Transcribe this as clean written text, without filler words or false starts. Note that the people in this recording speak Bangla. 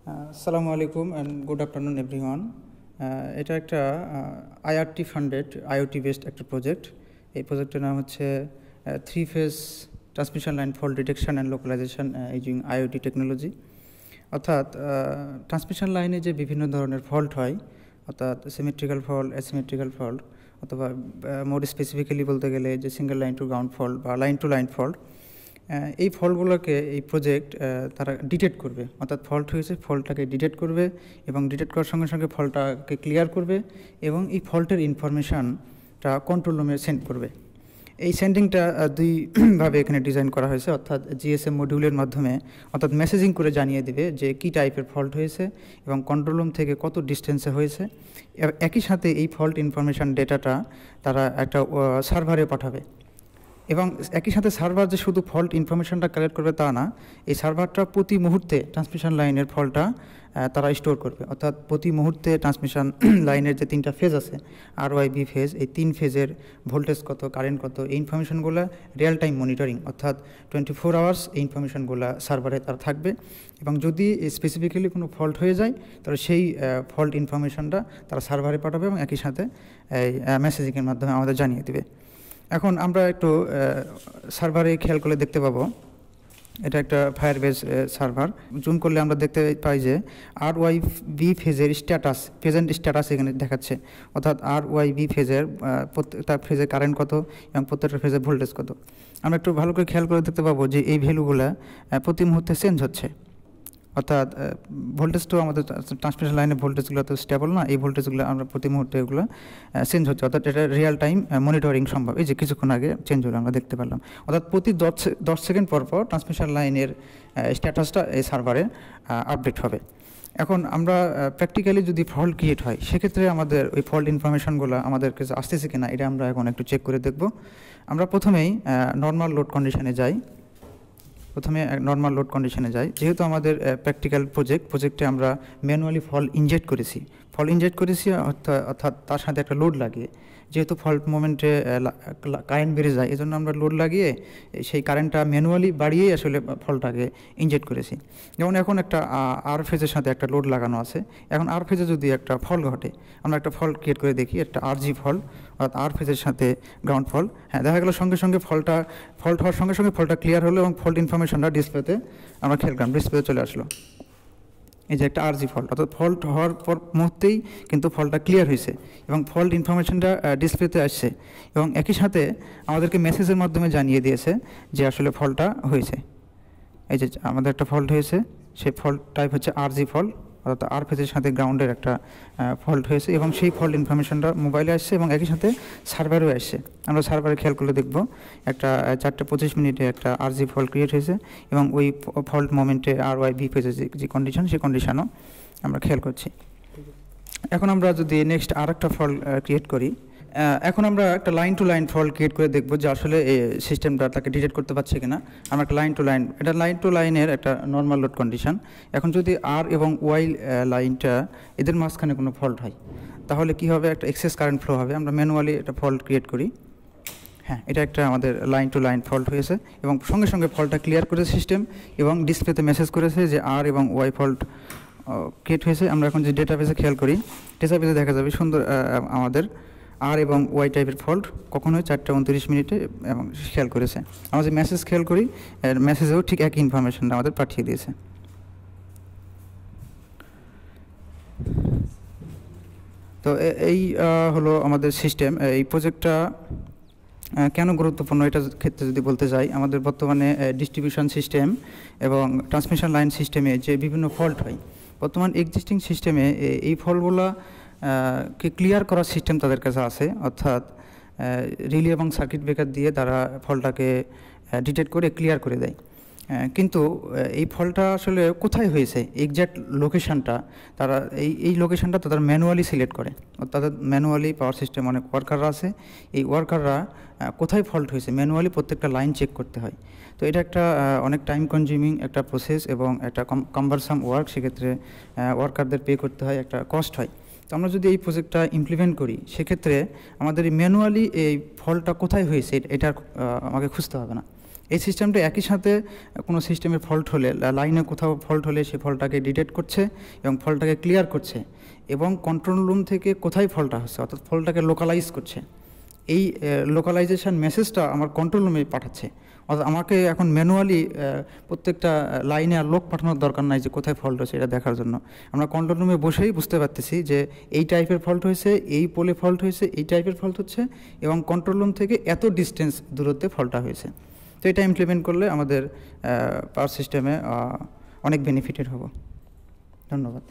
আসসালামু আলাইকুম অ্যান্ড গুড আফটারনুন এভরিওয়ান। এটা একটা আইআরটি ফান্ডেড আইওটি বেসড একটা প্রজেক্ট। এই প্রজেক্টের নাম হচ্ছে 3 phase transmission line fault detection and localisation using IoT technology. অর্থাৎ ট্রান্সমিশন লাইনে যে বিভিন্ন ধরনের ফল্ট হয়, অর্থাৎ সিমেট্রিক্যাল ফল্ট, অ্যাসিমেট্রিক্যাল ফল্ট, অথবা মোর স্পেসিফিক্যালি বলতে গেলে যে single line to ground fault বা লাইন টু লাইন ফল্ট, এই ফল্টগুলোকে এই প্রজেক্ট তারা ডিটেক্ট করবে। অর্থাৎ ফল্ট হয়েছে, ফল্টটাকে ডিটেক্ট করবে এবং ডিটেক্ট করার সঙ্গে সঙ্গে ফল্টটাকে ক্লিয়ার করবে এবং এই ফল্টের ইনফরমেশানটা কন্ট্রোল রুমে সেন্ড করবে। এই সেন্ডিংটা দুইভাবে এখানে ডিজাইন করা হয়েছে, অর্থাৎ জিএসএম মডিউলের মাধ্যমে, অর্থাৎ মেসেজিং করে জানিয়ে দেবে যে কী টাইপের ফল্ট হয়েছে এবং কন্ট্রোল রুম থেকে কত ডিস্টেন্সে হয়েছে। একই সাথে এই ফল্ট ইনফরমেশান ডেটাটা তারা একটা সার্ভারে পাঠাবে এবং একই সাথে সার্ভার যে শুধু ফল্ট ইনফরমেশনটা কালেক্ট করবে তা না, এই সার্ভারটা প্রতি মুহূর্তে ট্রান্সমিশন লাইনের ফল্টটা তারা স্টোর করবে। অর্থাৎ প্রতি মুহূর্তে ট্রান্সমিশন লাইনের যে 3টা ফেজ আছে, আর ওয়াই বি ফেজ, এই 3 ফেজের ভোল্টেজ কত, কারেন্ট কত, এই ইনফরমেশনগুলো রিয়েল টাইম মনিটরিং, অর্থাৎ 24 আওয়ার্স এই ইনফরমেশনগুলো সার্ভারে তার থাকবে এবং যদি স্পেসিফিক্যালি কোনো ফল্ট হয়ে যায় তাহলে সেই ফল্ট ইনফরমেশনটা তারা সার্ভারে পাঠাবে এবং একই সাথে এই মেসেজিংয়ের মাধ্যমে আমাদের জানিয়ে দেবে। এখন আমরা একটু সার্ভারে খেয়াল করলে দেখতে পাবো, এটা একটা ফায়ারবেস সার্ভার। জুম করলে আমরা দেখতে পাই যে আর ওয়াই বি ফেজের স্ট্যাটাস, প্রেজেন্ট স্ট্যাটাস এখানে দেখাচ্ছে। অর্থাৎ আর ওয়াই বি ফেজের প্রত্যেকটা ফেজের কারেন্ট কত এবং প্রত্যেকটা ফেজের ভোল্টেজ কত। আমরা একটু ভালো করে খেয়াল করে দেখতে পাবো যে এই ভ্যালুগুলো প্রতি মুহূর্তে চেঞ্জ হচ্ছে। অর্থাৎ ভোল্টেজটাও আমাদের ট্রান্সমিশন লাইনের ভোল্টেজগুলো তো স্টেবল না, এই ভোল্টেজগুলো আমরা প্রতি মুহূর্তে এগুলো চেঞ্জ হচ্ছে। অর্থাৎ এটা রিয়েল টাইম মনিটরিং সম্ভব। এই যে কিছুক্ষণ আগে চেঞ্জ হলো আমরা দেখতে পারলাম। অর্থাৎ প্রতি 10 সেকেন্ড পর পর ট্রান্সমিশন লাইনের স্ট্যাটাসটা এই সার্ভারে আপডেট হবে। এখন আমরা প্র্যাকটিক্যালি যদি ফল্ট ক্রিয়েট হয় সেক্ষেত্রে আমাদের ওই ফল্ট ইনফরমেশনগুলো আমাদের কাছে আসতেছে কিনা এটা আমরা এখন একটু চেক করে দেখব। আমরা প্রথমেই নর্মাল লোড কন্ডিশনে যাই। নর্মাল লোড কন্ডিশনে যাই। যেহেতু আমাদের প্র্যাকটিক্যাল প্রজেক্টে আমরা ম্যানুয়ালি ফল্ট ইনজেক্ট করেছি, অর্থাৎ তার সাথে একটা লোড লাগিয়ে, যেহেতু ফল্ট মোমেন্টে কারেন্ট বেড়ে যায় এজন্য আমরা লোড লাগিয়ে সেই কারেন্টটা ম্যানুয়ালি বাড়িয়েই আসলে ফল্টটাকে ইনজেক্ট করেছি। যেমন এখন একটা আর ফেজের সাথে একটা লোড লাগানো আছে। এখন আর ফেজে যদি একটা ফল্ট ঘটে, আমরা একটা ফল্ট ক্রিয়েট করে দেখি, একটা আরজি ফল্ট, অর্থাৎ আর ফেজের সাথে গ্রাউন্ড ফল্ট। হ্যাঁ, দেখা গেল সঙ্গে সঙ্গে ফল্ট হওয়ার সঙ্গে সঙ্গে ফল্টটা ক্লিয়ার হলো এবং ফল্ট ইনফরমেশনটা ডিসপ্লেতে আমরা খেয়াল করলাম, ডিসপ্লেতে চলে আসলো। এই যে একটা আরজি ফল্ট, অর্থাৎ ফল্ট হওয়ার পর মুহূর্তেই কিন্তু ফল্টটা ক্লিয়ার হয়েছে এবং ফল্ট ইনফরমেশনটা ডিসপ্লেতে আসছে এবং একই সাথে আমাদেরকে মেসেজের মাধ্যমে জানিয়ে দিয়েছে যে আসলে ফল্টটা হয়েছে। এই যে আমাদের একটা ফল্ট হয়েছে, সেই ফল্ট টাইপ হচ্ছে আরজি ফল্ট, অর্থাৎ আর ফেজের সাথে গ্রাউন্ডের একটা ফল্ট হয়েছে এবং সেই ফল্ট ইনফরমেশনটা মোবাইলে আসছে এবং একই সাথে সার্ভারেও আসছে। আমরা সার্ভারে খেয়াল করলে দেখব একটা 4:25 একটা আরজি ফল্ট ক্রিয়েট হয়েছে এবং ওই ফল্ট মোমেন্টে আর ওয়াই বি ফেজের যে কন্ডিশন, সেই কন্ডিশনও আমরা খেয়াল করছি। এখন আমরা যদি নেক্সট আর একটা ফল্ট ক্রিয়েট করি, এখন আমরা একটা line to line fault create করে দেখব যে আসলে এই সিস্টেমটা তাকে ডিটেক্ট করতে পারছে কিনা। আমরা একটা লাইন টু লাইনের একটা নর্মাল লোড কন্ডিশন। এখন যদি আর এবং ওয়াই লাইনটা এদের মাঝখানে কোনো ফল্ট হয় তাহলে কি হবে, একটা এক্সেস কারেন্ট ফ্লো হবে। আমরা ম্যানুয়ালি একটা ফল্ট ক্রিয়েট করি। হ্যাঁ, এটা একটা আমাদের লাইন টু লাইন ফল্ট হয়েছে এবং সঙ্গে সঙ্গে ফল্টটা ক্লিয়ার করেছে সিস্টেম এবং ডিসপ্লেতে মেসেজ করেছে যে আর এবং ওয়াই ফল্ট ক্রিয়েট হয়েছে। আমরা এখন যে ডেটাবেসে খেয়াল করি, ডেটাবেসে দেখা যাবে সুন্দর আমাদের আর এবং ওয়াই টাইপের ফল্ট কখন হয় 4:29 এবং খেয়াল করেছে। আমরা যে মেসেজ খেয়াল করি, মেসেজেও ঠিক একই ইনফরমেশনটা আমাদের পাঠিয়ে দিয়েছে। তো এই হলো আমাদের সিস্টেম। এই প্রজেক্টটা কেন গুরুত্বপূর্ণ এটার ক্ষেত্রে যদি বলতে যাই, আমাদের বর্তমানে ডিস্ট্রিবিউশন সিস্টেম এবং ট্রান্সমিশন লাইন সিস্টেমে যে বিভিন্ন ফল্ট হয়, বর্তমান এক্সিস্টিং সিস্টেমে এই ফল্টগুলো কে ক্লিয়ার করার সিস্টেম তাদের কাছে আছে। অর্থাৎ রিলে এবং সার্কিট ব্রেকার দিয়ে তারা ফল্টটাকে ডিটেক্ট করে ক্লিয়ার করে দেয়। কিন্তু এই ফল্টটা আসলে কোথায় হয়েছে, এক্স্যাক্ট লোকেশানটা তারা এই লোকেশানটা তারা ম্যানুয়ালি সিলেক্ট করে। তাদের ম্যানুয়ালি পাওয়ার সিস্টেম অনেক ওয়ার্কাররা আছে, এই ওয়ার্কাররা কোথায় ফল্ট হয়েছে ম্যানুয়ালি প্রত্যেকটা লাইন চেক করতে হয়। তো এটা একটা অনেক টাইম কনজিউমিং একটা প্রসেস এবং একটা কাম্বারসাম ওয়ার্ক। সেক্ষেত্রে ওয়ার্কারদের পে করতে হয়, একটা কস্ট হয়। তো আমরা যদি এই প্রজেক্টটা ইমপ্লিমেন্ট করি সেক্ষেত্রে আমাদের ম্যানুয়ালি এই ফল্টটা কোথায় হয়েছে এটা আমাকে খুঁজতে হবে না। এই সিস্টেমটা একই সাথে কোনো সিস্টেমের ফল্ট হলে, লাইনে কোথাও ফল্ট হলে সেই ফল্টটাকে ডিটেক্ট করছে এবং ফল্টটাকে ক্লিয়ার করছে, এবং কন্ট্রোল রুম থেকে কোথায় ফল্টটা হচ্ছে অর্থাৎ ফল্টটাকে লোকালাইজ করছে। এই লোকালাইজেশন মেসেজটা আমার কন্ট্রোল রুমে পাঠাচ্ছে। অর্থাৎ আমাকে এখন ম্যানুয়ালি প্রত্যেকটা লাইনে আর লোক পাঠানোর দরকার নাই যে কোথায় ফল্ট হচ্ছে এটা দেখার জন্য। আমরা কন্ট্রোল রুমে বসেই বুঝতে পারতেছি যে এই টাইপের ফল্ট হয়েছে, এই পোলে ফল্ট হয়েছে, এই টাইপের ফল্ট হচ্ছে, এবং কন্ট্রোল রুম থেকে এত ডিস্টেন্স দূরত্বে ফল্টটা হয়েছে। তো এটা ইমপ্লিমেন্ট করলে আমাদের পাওয়ার সিস্টেমে অনেক বেনিফিটেড হব। ধন্যবাদ।